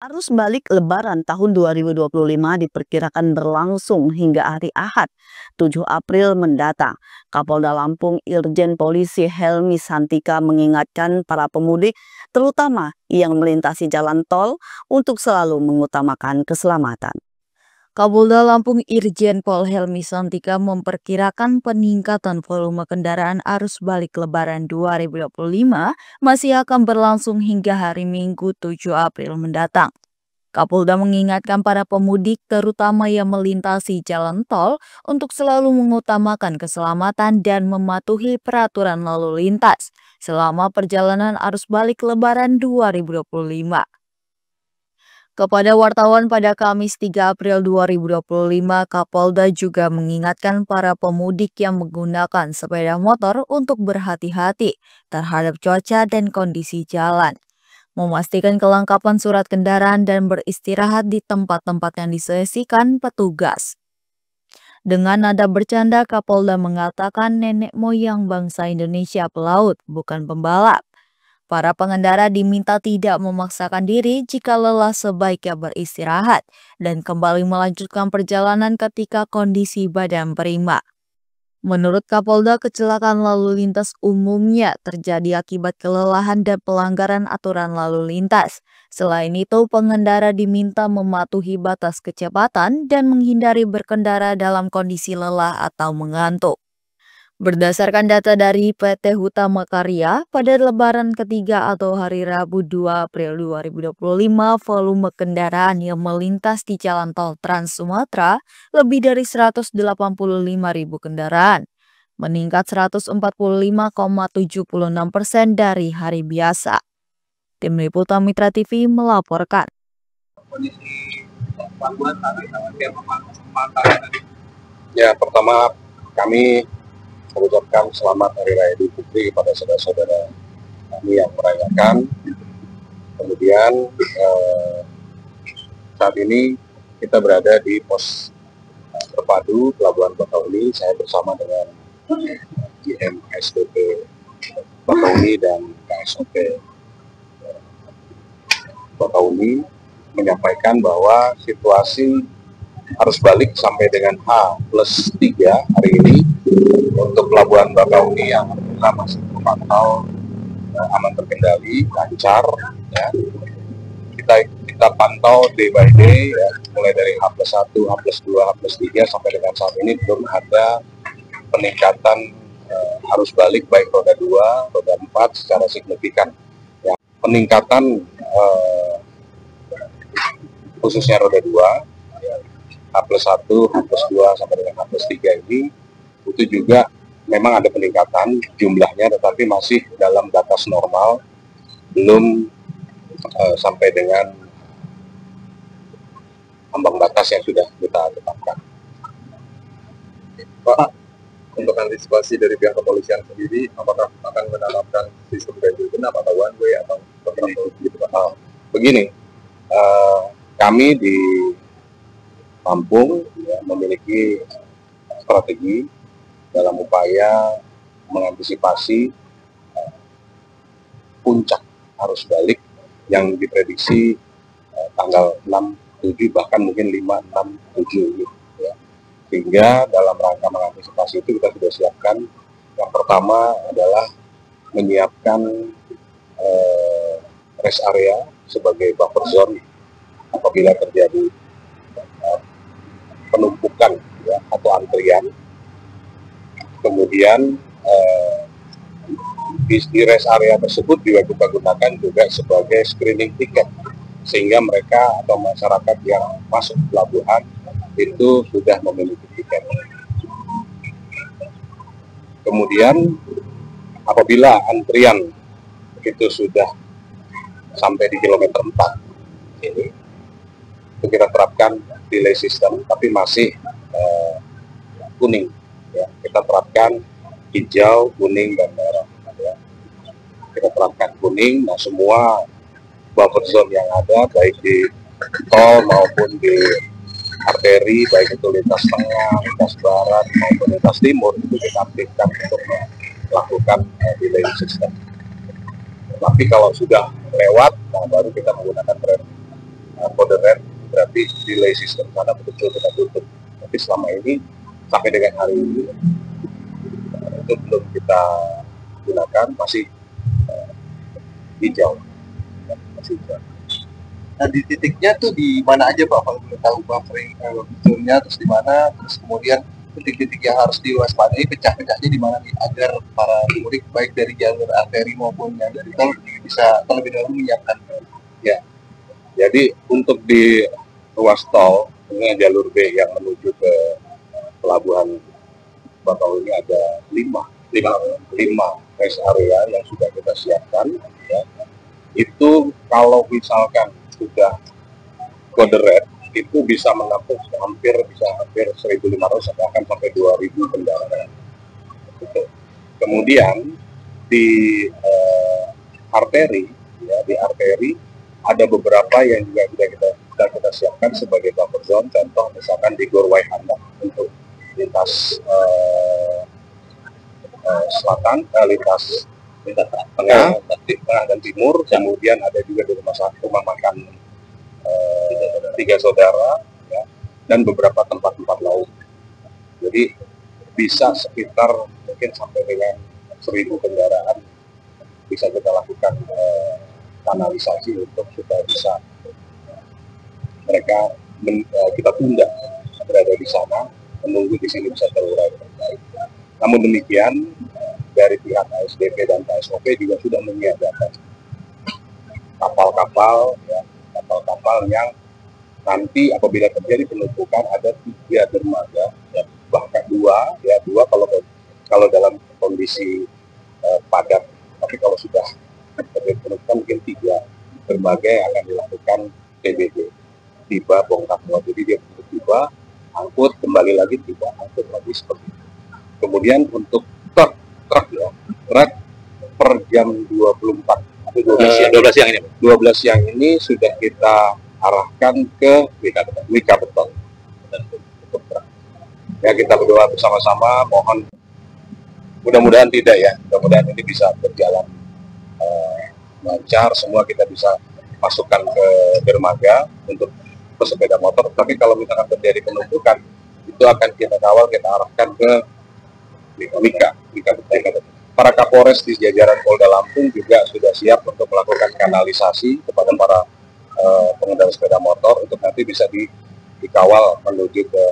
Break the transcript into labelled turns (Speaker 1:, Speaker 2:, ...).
Speaker 1: Arus balik Lebaran tahun 2025 diperkirakan berlangsung hingga hari Ahad, 7 April mendatang. Kapolda Lampung Irjen Polisi Helmi Santika mengingatkan para pemudik, terutama yang melintasi jalan tol, untuk selalu mengutamakan keselamatan.
Speaker 2: Kapolda Lampung Irjen Pol Helmi Santika memperkirakan peningkatan volume kendaraan arus balik Lebaran 2025 masih akan berlangsung hingga hari Minggu 7 April mendatang. Kapolda mengingatkan para pemudik terutama yang melintasi jalan tol untuk selalu mengutamakan keselamatan dan mematuhi peraturan lalu lintas selama perjalanan arus balik Lebaran 2025. Kepada wartawan pada Kamis 3 April 2025, Kapolda juga mengingatkan para pemudik yang menggunakan sepeda motor untuk berhati-hati terhadap cuaca dan kondisi jalan, memastikan kelengkapan surat kendaraan dan beristirahat di tempat-tempat yang disediakan petugas. Dengan nada bercanda, Kapolda mengatakan nenek moyang bangsa Indonesia pelaut, bukan pembalap. Para pengendara diminta tidak memaksakan diri jika lelah, sebaiknya beristirahat dan kembali melanjutkan perjalanan ketika kondisi badan prima. Menurut Kapolda, kecelakaan lalu lintas umumnya terjadi akibat kelelahan dan pelanggaran aturan lalu lintas. Selain itu, pengendara diminta mematuhi batas kecepatan dan menghindari berkendara dalam kondisi lelah atau mengantuk. Berdasarkan data dari PT Hutama Karya, pada Lebaran ketiga atau hari Rabu 2 April 2025, volume kendaraan yang melintas di jalan tol Trans Sumatera lebih dari 185.000 kendaraan, meningkat 145,76% dari hari biasa. Tim Liputan Mitra TV melaporkan.
Speaker 3: Ya, pertama kami mengucapkan selamat Hari Raya Idul Fitri kepada saudara-saudara kami yang merayakan. Kemudian saat ini kita berada di pos terpadu Pelabuhan Bakauheni. Saya bersama dengan GM SDP Bakauheni dan KSOP Bakauheni menyampaikan bahwa situasi arus balik sampai dengan H+3 hari ini untuk Pelabuhan Bakauheni yang masih terpantau aman terkendali, lancar. Ya. Kita pantau day by day, ya, mulai dari H+1, H+2, H+3 sampai dengan saat ini belum ada peningkatan arus balik baik roda 2, roda 4 secara signifikan. Ya. Peningkatan khususnya roda 2, H+1, H+2 sampai dengan H+3 ini itu juga memang ada peningkatan jumlahnya, tetapi masih dalam batas normal, belum sampai dengan ambang batas yang sudah kita tetapkan.
Speaker 4: Pak, untuk antisipasi dari pihak kepolisian sendiri, apakah akan menerapkan sistem ganjil genap atau one way atau kontraflow gitu Pak?
Speaker 3: Begini, kami di Lampung ya, memiliki strategi dalam upaya mengantisipasi puncak arus balik yang diprediksi tanggal 6, 7, bahkan mungkin 5, 6, 7 gitu, ya. Sehingga dalam rangka mengantisipasi itu kita sudah siapkan. Yang pertama adalah menyiapkan rest area sebagai buffer zone apabila terjadi penumpukan ya, atau antrian. Kemudian di rest area tersebut juga kita gunakan juga sebagai screening tiket, sehingga mereka atau masyarakat yang masuk pelabuhan itu sudah memiliki tiket. Kemudian apabila antrian itu sudah sampai di kilometer 4 ini, itu kita terapkan delay system, tapi masih kuning. Ya, kita terapkan hijau, kuning, dan merah. Ya. Kita terapkan kuning. Nah, semua buffer zone yang ada, baik di tol maupun di arteri, baik itu lintas tengah, lintas barat, maupun lintas timur, itu kita aktifkan untuk melakukan delay system. Tapi kalau sudah lewat, nah baru kita menggunakan rem. kode red, berarti delay system sana betul-betul kita tutup. Tapi selama ini sampai dengan hari ini itu belum kita gunakan, masih hijau, masih hijau.
Speaker 4: Nah, di titiknya tuh di mana aja Pak? Kalau boleh tahu buffering fiturnya, terus di mana, terus kemudian titik-titik yang harus diwaspadai, pecah-pecahnya di mana nih, agar para pemudik baik dari jalur arteri maupun yang dari tol bisa terlebih dahulu menyiapkan.
Speaker 3: Ya, jadi untuk di ruas tol dengan jalur B yang menuju ke pelabuhan Bakau ini ada 5 rest area yang sudah kita siapkan. Ya. Itu kalau misalkan sudah kode red itu bisa menampung hampir 1.500 bahkan sampai 2.000 kendaraan. Gitu. Kemudian di arteri, ya, di arteri ada beberapa yang juga sudah kita siapkan sebagai buffer zone. Contoh misalkan di Gor Waihandap untuk lintas selatan, lintas tengah dan timur, kemudian ada juga di rumah makan Tiga Saudara, ya, dan beberapa tempat-tempat laut. Jadi bisa sekitar mungkin sampai dengan 1.000 kendaraan bisa kita lakukan kanalisasi untuk supaya bisa mereka kita tunda berada di sana, menunggu di sini bisa terurai dengan baik. Namun demikian, dari pihak ASDP dan KSOP juga sudah menyiagakan kapal-kapal, ya, kapal-kapal yang nanti apabila terjadi penumpukan ada 3 dermaga, ya, bahkan 2 kalau dalam kondisi padat, tapi kalau sudah terjadi penumpukan mungkin 3 dermaga yang akan dilakukan PBB, tiba bongkar muat. Jadi dia tiba, angkut, kembali lagi, tiba, angkut lagi, seperti itu. Kemudian untuk truk per jam 24 atau 12 siang ini sudah kita arahkan ke Wika Beton. Ya, kita berdoa bersama-sama, mohon mudah-mudahan tidak, ya, mudah-mudahan ini bisa berjalan lancar, semua kita bisa masukkan ke dermaga untuk pesepeda motor. Tapi kalau misalkan terjadi penumpukan, itu akan kita kawal, kita arahkan ke Wika Beton. Para Kapolres di jajaran Polda Lampung juga sudah siap untuk melakukan kanalisasi kepada para pengendara sepeda motor untuk nanti bisa dikawal menuju ke